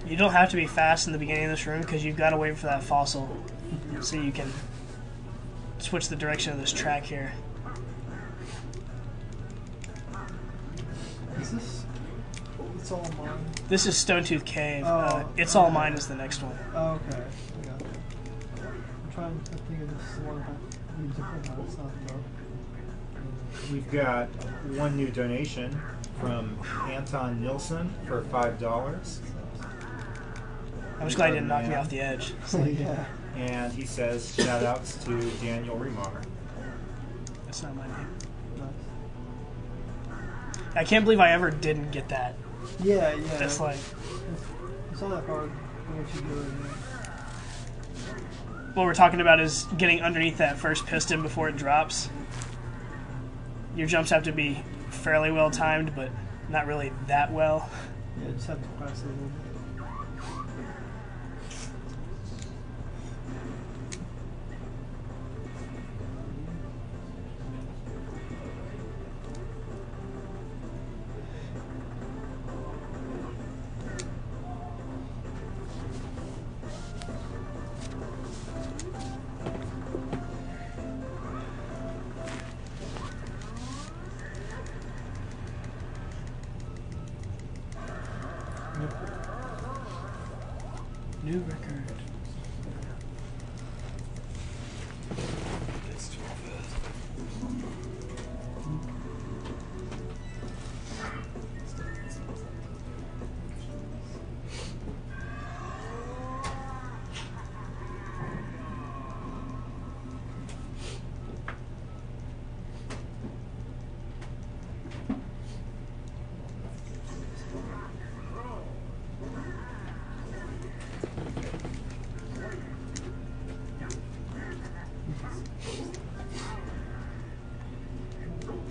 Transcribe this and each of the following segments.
You don't have to be fast in the beginning of this room because you've got to wait for that fossil so you can switch the direction of this track here. Is this? It's all mine. This is Stonetooth Cave. Oh, It's All Mine is the next one. Oh, okay. I got it. I'm trying to think of this one that be different. No, it's not though. We've got one new donation from Anton Nilsson for $5. I'm just glad he didn't knock me off the edge. Yeah. And he says, shout outs to Daniel Remar. That's not my name. Nice. I can't believe I ever didn't get that. Yeah. That's like... It's not that hard once you do it. What we're talking about is getting underneath that first piston before it drops. Your jumps have to be fairly well timed, but not really that well. Yeah, just have to press it a little bit. New record.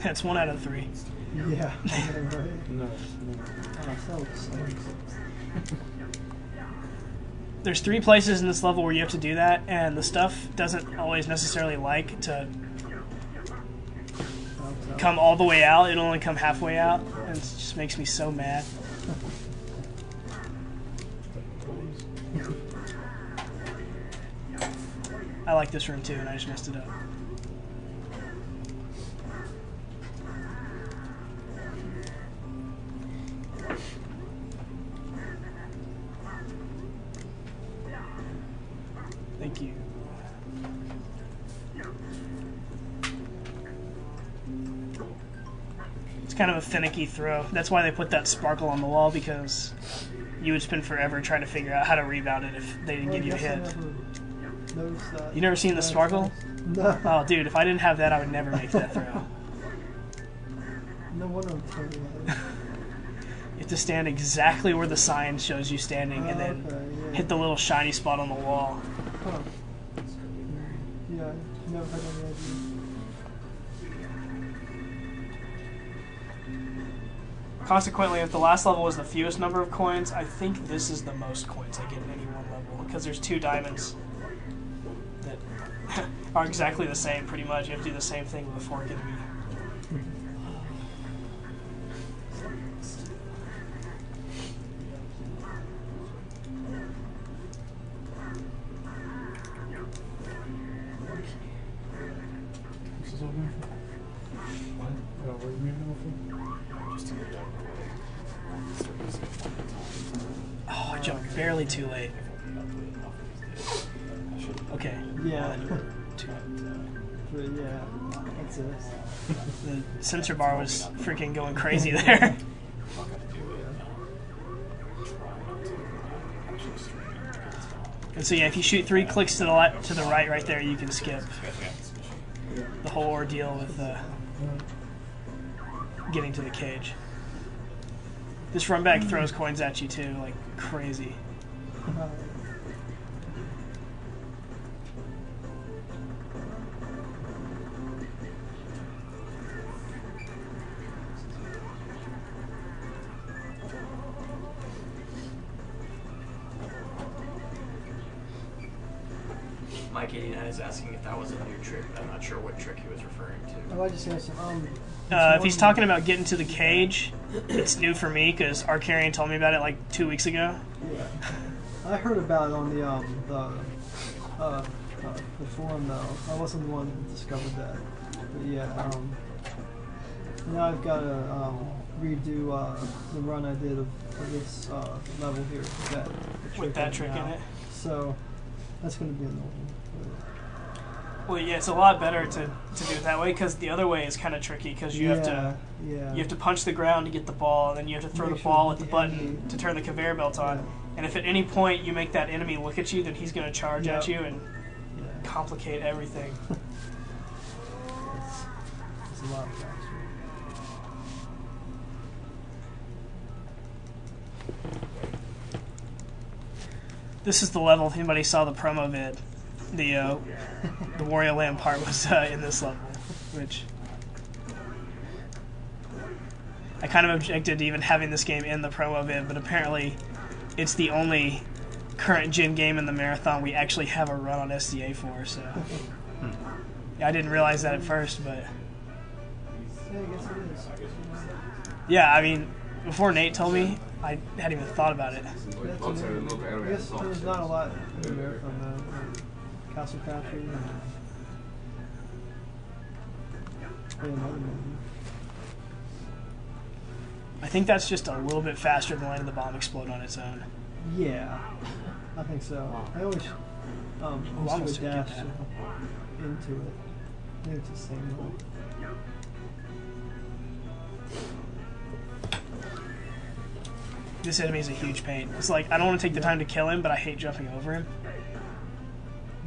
That's 1 out of 3. Yeah. Right. No. There's 3 places in this level where you have to do that, and the stuff doesn't always necessarily like to come all the way out. It'll only come halfway out, and it just makes me so mad. I like this room too, and I just messed it up. Thank you. It's kind of a finicky throw. That's why they put that sparkle on the wall, because you would spend forever trying to figure out how to rebound it if they didn't give you a hit. You never seen the sparkle? No. Oh, dude, if I didn't have that, I would never make that throw. No wonder I'm terrible at it. You have to stand exactly where the sign shows you standing, and then hit the little shiny spot on the wall. Huh. Yeah, I never had any idea. Consequently, if the last level was the fewest number of coins, I think this is the most coins I get in any one level, because there's 2 diamonds that are exactly the same, pretty much. You have to do the same thing with a fork enemy. Oh, I jumped barely too late. Okay. Yeah. 1, 2. But yeah, that's it. The sensor bar was freaking going crazy there. And so yeah, if you shoot 3 clicks to the right there, you can skip the whole ordeal with getting to the cage. This run back throws coins at you too, like crazy. My Mike 89 is asking if that was a new trick. I'm not sure what trick he was referring to. Oh, I just answered. If he's talking about getting to the cage, it's new for me because Arcarian told me about it like 2 weeks ago. Yeah. I heard about it on the forum though. I wasn't the one that discovered that. But yeah, now I've got to redo the run I did of this level here With that trick in it. So that's going to be annoying. Well, yeah, it's a lot better to do it that way because the other way is kind of tricky because you have to punch the ground to get the ball, and then you have to throw the ball at the button to turn the conveyor belt on. Yeah. And if at any point you make that enemy look at you, then he's going to charge at you and complicate everything. It's a lot faster. This is the level. If anybody saw the promo vid, the Wario Land part was in this level, which I kind of objected to even having this game in the promo vid, but apparently it's the only current gen game in the marathon we actually have a run on SDA for. So yeah, I didn't realize that at first, but yeah, I mean, before Nate told me, I hadn't even thought about it. I guess there's not a lot in the marathon though. Castle Crasher and another movie. I think that's just a little bit faster than letting the bomb explode on its own. Yeah, I think so. I always almost do a dash into it. I think it's the same one. This enemy is a huge pain. It's like, I don't want to take the time to kill him, but I hate jumping over him.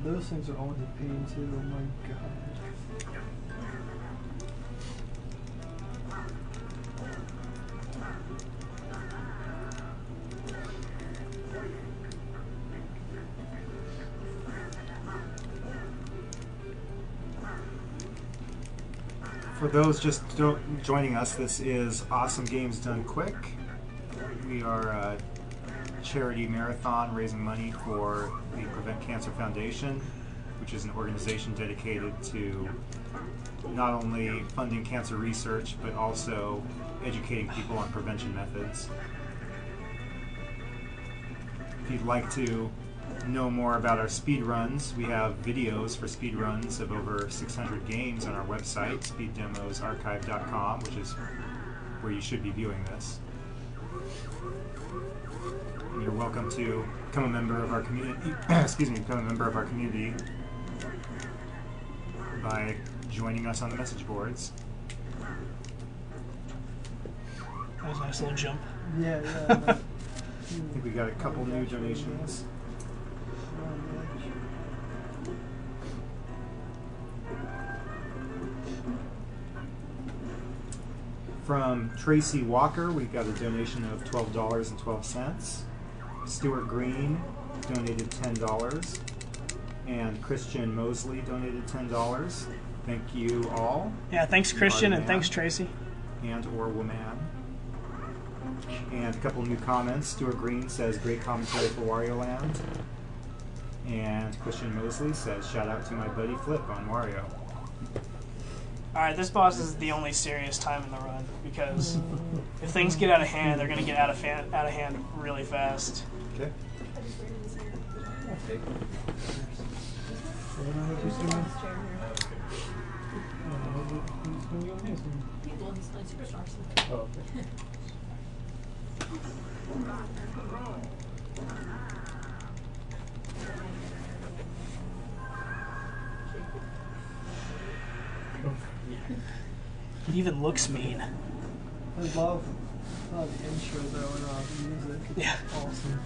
Those things are always a pain too, oh my god. For those just joining us, this is Awesome Games Done Quick. We are a charity marathon raising money for the Prevent Cancer Foundation, which is an organization dedicated to not only funding cancer research, but also educating people on prevention methods. If you'd like to know more about our speed runs, we have videos for speed runs of over 600 games on our website, speeddemosarchive.com, which is where you should be viewing this. And you're welcome to become a member of our community. Become a member of our community by joining us on the message boards. That was a nice little jump. Yeah. I think we got a couple new donations. From Tracy Walker, we got a donation of $12.12. Stuart Green donated $10. And Christian Mosley donated $10. Thank you all. Yeah, thanks Christian and thanks Tracy. And or woman. And a couple new comments. Stuart Green says, great commentary for Wario Land. And Christian Mosley says, shout out to my buddy Flip on Wario. Alright, this boss is the only serious time in the run, because if things get out of hand, they're going to get out of hand really fast. Okay. Oh, okay. It even looks mean. I love the intro though and the music. It's Yeah. awesome.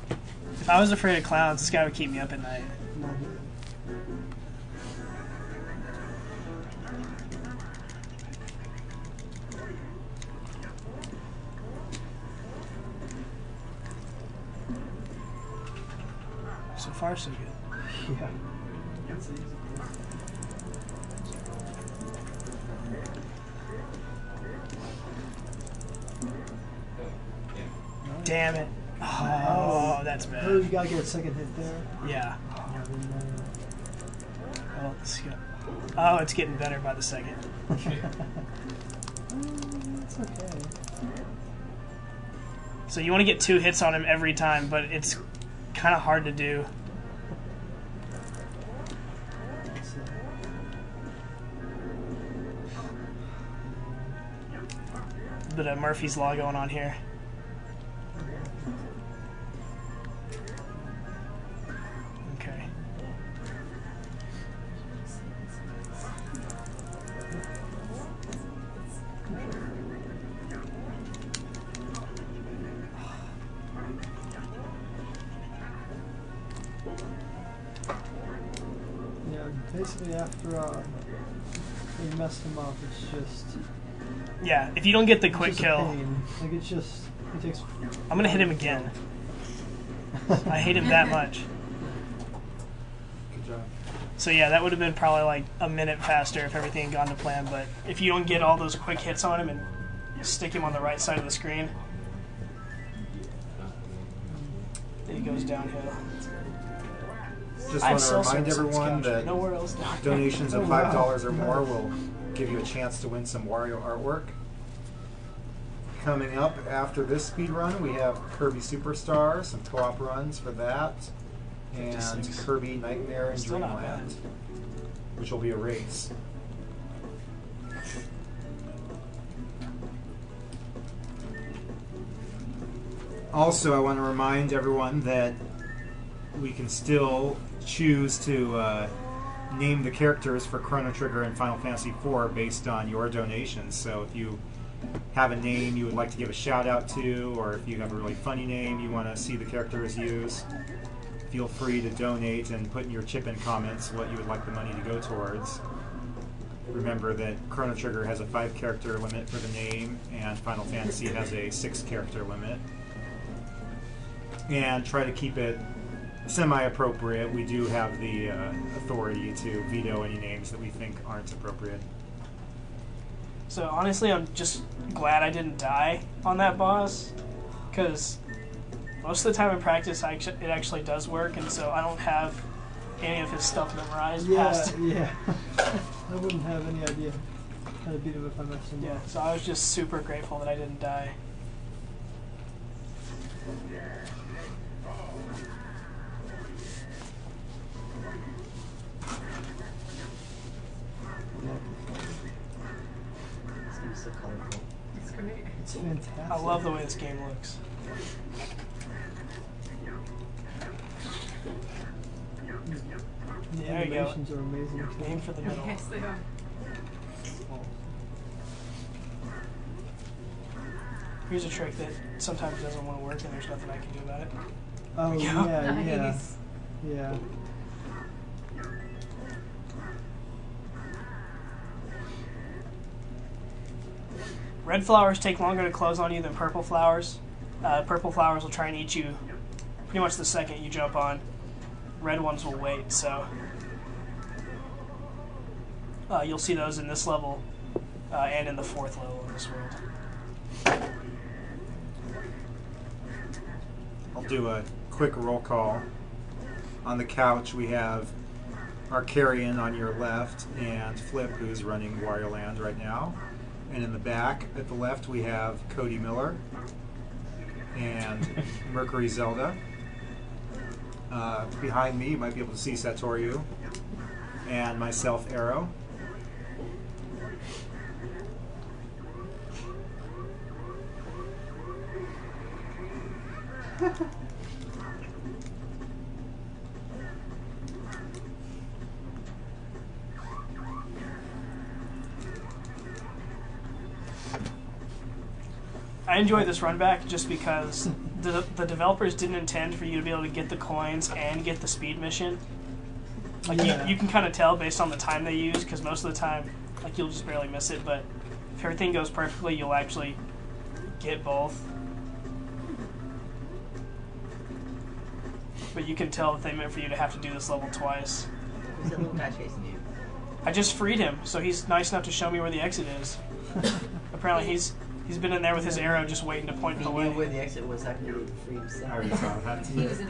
If I was afraid of clowns, this guy would keep me up at night. Love it. So far, so good. Yeah. It's easy. Damn it. Oh, that's Oh, bad. you gotta get a second hit there. Yeah. Oh, I didn't know that. Oh, it's getting better by the second. It's okay. So you want to get 2 hits on him every time, but it's kind of hard to do. A bit of Murphy's Law going on here. Okay. Yeah, basically after they messed him up, it's just Yeah, if you don't get the it's quick just a kill, pain. Like it takes. I'm gonna hit him again. I hate him that much. Good job. So yeah, that would have been probably like a minute faster if everything had gone to plan, but if you don't get all those quick hits on him and stick him on the right side of the screen, then he goes downhill. Just I want to sell remind some everyone scouts, that nowhere else down here. donations of Oh, wow. $5 or more will give you a chance to win some Wario artwork. Coming up after this speed run, we have Kirby Superstar, some co-op runs for that, and 56. Kirby Nightmare in Still not Dreamland, bad. which will be a race. Also, I want to remind everyone that we can still choose to name the characters for Chrono Trigger and Final Fantasy IV based on your donations. So if you have a name you would like to give a shout out to, or if you have a really funny name you want to see the characters use, feel free to donate and put in your chip-in comments what you would like the money to go towards. Remember that Chrono Trigger has a 5-character limit for the name, and Final Fantasy has a 6-character limit. And try to keep it semi-appropriate. We do have the authority to veto any names that we think aren't appropriate. So honestly, I'm just glad I didn't die on that boss, because most of the time in practice, it actually does work, and so I don't have any of his stuff memorized. Past. Yeah. I wouldn't have any idea how to beat him if I messed him Yeah, up. so I was just super grateful that I didn't die. It's so colorful. It's great. It's fantastic. I love the way this game looks. The There you go. animations are amazing too. Aim for the middle. Yes, they are. Here's a trick that sometimes doesn't want to work, and there's nothing I can do about it. Oh we go. yeah. Nice. Yeah. Red flowers take longer to close on you than purple flowers. Purple flowers will try and eat you pretty much the second you jump on. Red ones will wait, so you'll see those in this level and in the 4th level in this world. I'll do a quick roll call. On the couch we have Arcarian on your left and Flip, who's running Wario Land right now. And in the back at the left we have Cody Miller and Mercury Zelda. Behind me you might be able to see Satoru and myself, Arrow. I enjoy this run back just because the developers didn't intend for you to be able to get the coins and get the speed mission. Like Yeah. you can kind of tell based on the time they use, because most of the time, like you'll just barely miss it. But if everything goes perfectly, you'll actually get both. But you can tell that they meant for you to have to do this level twice. Who's that little guy chasing you? I just freed him, so he's nice enough to show me where the exit is. Apparently he's been in there with his arrow just waiting to point He the knew way. where the exit was after he freed himself. I already saw that. He was in a